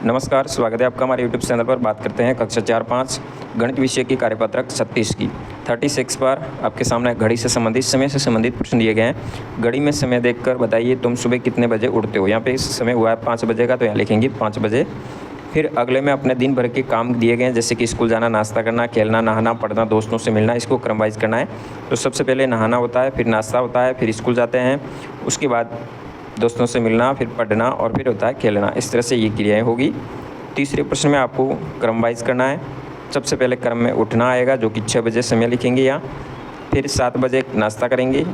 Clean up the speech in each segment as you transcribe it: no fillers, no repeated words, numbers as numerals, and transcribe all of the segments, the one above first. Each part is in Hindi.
नमस्कार, स्वागत है आपका हमारे यूट्यूब चैनल पर। बात करते हैं कक्षा 4-5 गणित विषय की कार्यपत्रक 36 की 36 पर आपके सामने घड़ी से संबंधित, समय से संबंधित प्रश्न दिए गए हैं। घड़ी में समय देखकर बताइए तुम सुबह कितने बजे उठते हो। यहाँ पे इस समय हुआ है 5 बजे का, तो यहाँ लिखेंगे 5 बजे। फिर अगले में अपने दिन भर के काम दिए गए हैं, जैसे कि स्कूल जाना, नाश्ता करना, खेलना, नहाना, पढ़ना, दोस्तों से मिलना। इसको क्रम वाइज करना है। तो सबसे पहले नहाना होता है, फिर नाश्ता होता है, फिर स्कूल जाते हैं, उसके बाद दोस्तों से मिलना, फिर पढ़ना और फिर होता है खेलना। इस तरह से ये क्रियाएँ होगी। तीसरे प्रश्न में आपको क्रम वाइज करना है। सबसे पहले क्रम में उठना आएगा, जो कि 6 बजे समय लिखेंगे यहाँ। फिर 7 बजे नाश्ता करेंगे,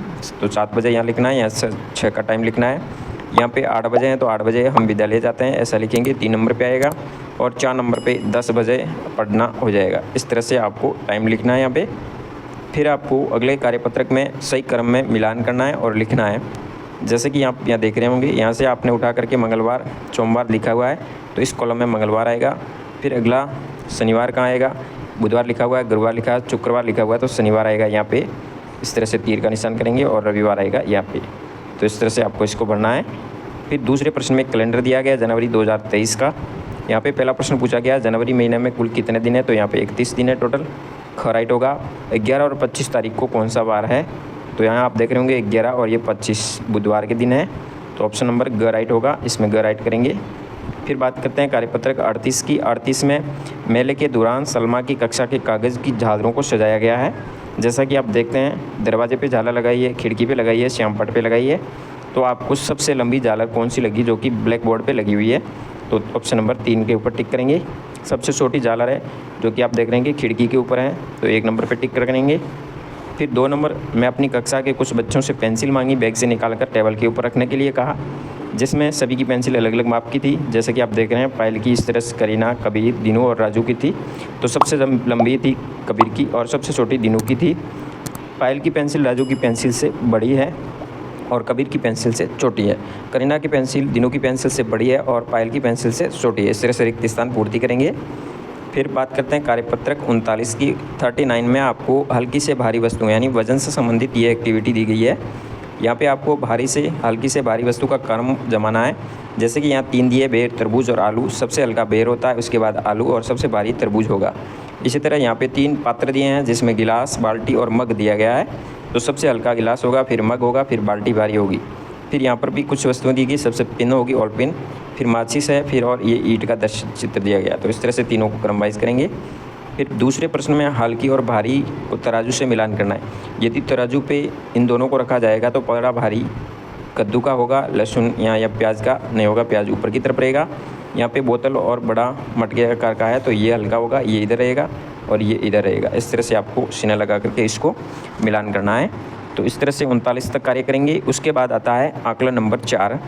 तो 7 बजे यहाँ लिखना है, यहाँ 6 का टाइम लिखना है। यहाँ पे 8 बजे हैं, तो 8 बजे हम विद्यालय जाते हैं, ऐसा लिखेंगे, 3 नंबर पे आएगा। और 4 नंबर पे 10 बजे पढ़ना हो जाएगा। इस तरह से आपको टाइम लिखना है यहाँ पे। फिर आपको अगले कार्यपत्रक में सही क्रम में मिलान करना है और लिखना है। जैसे कि आप यहाँ देख रहे होंगे, यहाँ से आपने उठा करके मंगलवार, सोमवार लिखा हुआ है, तो इस कॉलम में मंगलवार आएगा। फिर अगला शनिवार कहाँ आएगा, बुधवार लिखा हुआ है, गुरुवार लिखा है, शुक्रवार लिखा हुआ है, तो शनिवार आएगा यहाँ पे। इस तरह से तीर का निशान करेंगे और रविवार आएगा यहाँ पे। तो इस तरह से आपको इसको भरना है। फिर दूसरे प्रश्न में कैलेंडर दिया गया जनवरी 2023 का। यहाँ पे पहला प्रश्न पूछा गया जनवरी महीने में कुल कितने दिन है, तो यहाँ पे 31 दिन है टोटल। ख राइट होगा। 11 और 25 तारीख को कौन सा वार है, तो यहाँ आप देख रहे होंगे 11 और ये 25 बुधवार के दिन है, तो ऑप्शन नंबर ग राइट होगा, इसमें ग राइट करेंगे। फिर बात करते हैं कार्यपत्रक 38 की। 38 में मेले के दौरान सलमा की कक्षा के कागज़ की झालरों को सजाया गया है। जैसा कि आप देखते हैं, दरवाजे पे झालर लगाई है, खिड़की पे लगाई है, श्यामपट्ट पे लगाई है। तो आपको सबसे लंबी झालर कौन सी लगी, जो कि ब्लैक बोर्ड पे लगी हुई है, तो ऑप्शन नंबर 3 के ऊपर टिक करेंगे। सबसे छोटी झालर है, जो कि आप देख रहे हैं कि खिड़की के ऊपर है, तो 1 नंबर पर टिक करेंगे। फिर 2 नंबर में अपनी कक्षा के कुछ बच्चों से पेंसिल मांगी, बैग से निकालकर टेबल के ऊपर रखने के लिए कहा, जिसमें सभी की पेंसिल अलग अलग माप की थी। जैसे कि आप देख रहे हैं, पायल की इस तरह से, करीना, कबीर, दिनू और राजू की थी। तो सबसे लंबी थी कबीर की और सबसे छोटी दिनू की थी। पायल की पेंसिल राजू की पेंसिल से बड़ी है और कबीर की पेंसिल से छोटी है। करीना की पेंसिल दिनू की पेंसिल से बड़ी है और पायल की पेंसिल से छोटी है। इस तरह से रिक्त स्थान पूर्ति करेंगे। फिर बात करते हैं कार्यपत्रक 39 की। 39 में आपको हल्की से भारी वस्तु यानी वजन से संबंधित ये एक्टिविटी दी गई है। यहाँ पे आपको भारी से हल्की से भारी वस्तु का क्रम जमाना है। जैसे कि यहाँ 3 दिए, बेर, तरबूज और आलू। सबसे हल्का बेर होता है, उसके बाद आलू और सबसे भारी तरबूज होगा। इसी तरह यहाँ पे 3 पात्र दिए हैं, जिसमें गिलास, बाल्टी और मग दिया गया है। तो सबसे हल्का गिलास होगा, फिर मग होगा, फिर बाल्टी भारी होगी। फिर यहाँ पर भी कुछ वस्तुएं दी गई, सबसे पिन होगी और पिन, फिर माचिस है, फिर और ये ईंट का दृश्य चित्र दिया गया। तो इस तरह से तीनों को क्रम वाइज करेंगे। फिर दूसरे प्रश्न में हल्की और भारी को तराजू से मिलान करना है। यदि तराजू पे इन दोनों को रखा जाएगा तो बड़ा भारी कद्दू का होगा, लहसुन या प्याज का नहीं होगा, प्याज ऊपर की तरफ रहेगा। यहाँ पे बोतल और बड़ा मटके आकार का है, तो ये हल्का होगा, ये इधर रहेगा और ये इधर रहेगा। इस तरह से आपको सीना लगा करके इसको मिलान करना है। तो इस तरह से 39 तक कार्य करेंगे। उसके बाद आता है आकलन नंबर 4।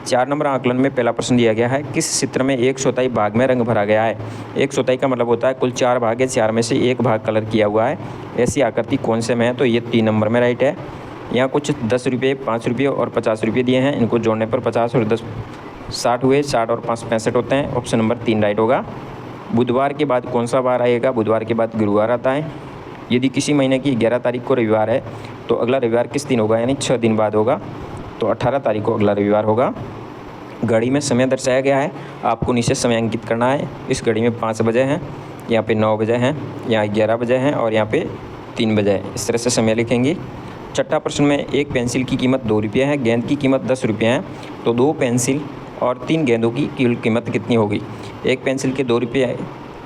4 नंबर आकलन में पहला प्रश्न दिया गया है, किस चित्र में 1/4 भाग में रंग भरा गया है। 1/4 का मतलब होता है कुल 4 भाग है, 4 में से 1 भाग कलर किया हुआ है। ऐसी आकृति कौन से में है, तो ये 3 नंबर में राइट है। यहाँ कुछ 10 रुपये, 5 रुपये और 50 रुपये दिए हैं। इनको जोड़ने पर 50 और 10 60 हुए, 60 और 5 65 होते हैं। ऑप्शन नंबर 3 राइट होगा। बुधवार के बाद कौन सा वार आएगा, बुधवार के बाद गुरुवार आता है। यदि किसी महीने की 11 तारीख को रविवार है, तो अगला रविवार किस दिन होगा, यानी 6 दिन बाद होगा, तो 18 तारीख को अगला रविवार होगा। घड़ी में समय दर्शाया गया है, आपको नीचे समय अंकित करना है। इस घड़ी में 5 बजे हैं, यहाँ पे 9 बजे हैं, यहाँ 11 बजे हैं और यहाँ पे 3 बजे है। इस तरह से समय लिखेंगे। छठा प्रश्न में एक पेंसिल की कीमत 2 रुपये है, गेंद की कीमत 10 रुपये है, तो 2 पेंसिल और 3 गेंदों की कुल कीमत कितनी होगी। एक पेंसिल के 2 रुपये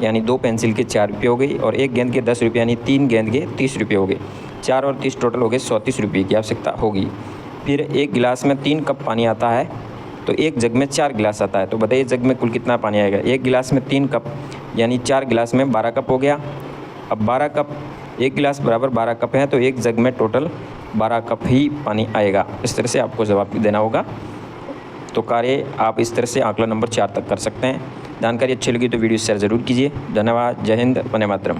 यानी 2 पेंसिल के 4 रुपये हो गई और एक गेंद के 10 रुपये यानी 3 गेंद के 30 रुपये हो गए। 4 और 30 टोटल हो गए, 130 रुपये की आवश्यकता होगी। फिर एक गिलास में 3 कप पानी आता है, तो एक जग में 4 गिलास आता है, तो बताइए जग में कुल कितना पानी आएगा। एक गिलास में 3 कप यानी 4 गिलास में 12 कप हो गया। अब 12 कप, एक गिलास बराबर 12 कप है, तो एक जग में टोटल 12 कप ही पानी आएगा। इस तरह से आपको जवाब देना होगा। तो कार्य आप इस तरह से आकलन नंबर 4 तक कर सकते हैं। जानकारी अच्छी लगी तो वीडियो शेयर ज़रूर कीजिए। धन्यवाद। जय हिंद, वंदे मातरम।